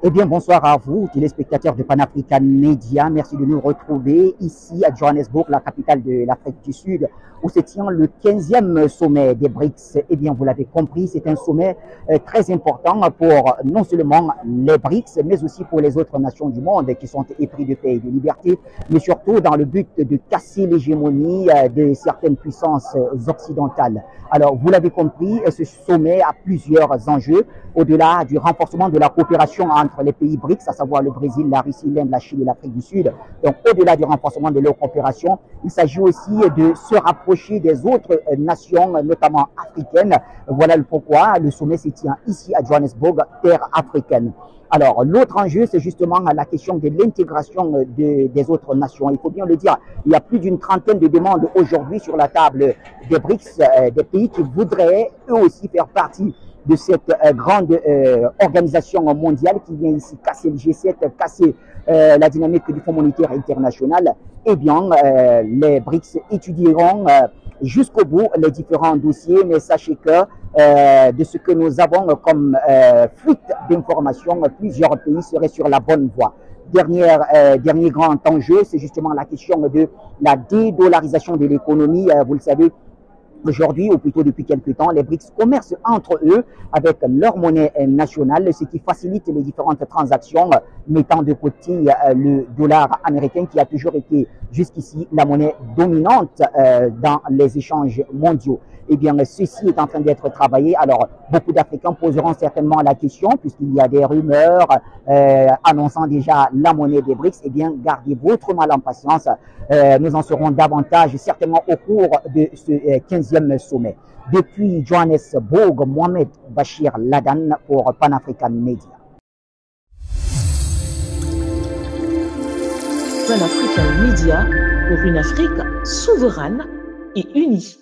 Eh bien, bonsoir à vous, téléspectateurs de Pan-African Media. Merci de nous retrouver ici à Johannesburg, la capitale de l'Afrique du Sud, où se tient le 15e sommet des BRICS. Eh bien, vous l'avez compris, c'est un sommet très important pour non seulement les BRICS, mais aussi pour les autres nations du monde qui sont épris de paix et de liberté, mais surtout dans le but de casser l'hégémonie de certaines puissances occidentales. Alors, vous l'avez compris, ce sommet a plusieurs enjeux, au-delà du renforcement de la coopération entre les pays BRICS, à savoir le Brésil, la Russie, l'Inde, la Chine et l'Afrique du Sud. Donc, au-delà du renforcement de leur coopération, il s'agit aussi de se rapprocher des autres nations, notamment africaines. Voilà le pourquoi le sommet se tient ici à Johannesburg, terre africaine. Alors, l'autre enjeu, c'est justement la question de l'intégration des autres nations. Il faut bien le dire, il y a plus d'une trentaine de demandes aujourd'hui sur la table des BRICS, des pays qui voudraient eux aussi faire partie de cette grande organisation mondiale qui vient ici casser le G7, casser la dynamique du Fonds monétaire international. Eh bien, les BRICS étudieront jusqu'au bout les différents dossiers, mais sachez que de ce que nous avons comme fuite d'informations, plusieurs pays seraient sur la bonne voie. Dernier grand enjeu, c'est justement la question de la dédollarisation de l'économie. Vous le savez, aujourd'hui, ou plutôt depuis quelques temps, les BRICS commercent entre eux avec leur monnaie nationale, ce qui facilite les différentes transactions, mettant de côté le dollar américain qui a toujours été jusqu'ici la monnaie dominante dans les échanges mondiaux. Eh bien, ceci est en train d'être travaillé. Alors, beaucoup d'Africains poseront certainement la question, puisqu'il y a des rumeurs annonçant déjà la monnaie des BRICS. Eh bien, gardez votre mal en patience. Nous en saurons davantage certainement au cours de ce 15e sommet. Depuis Johannesburg, Mohamed Bachir Ladan pour Pan-African Media. Pan-African Media pour une Afrique souveraine et unie.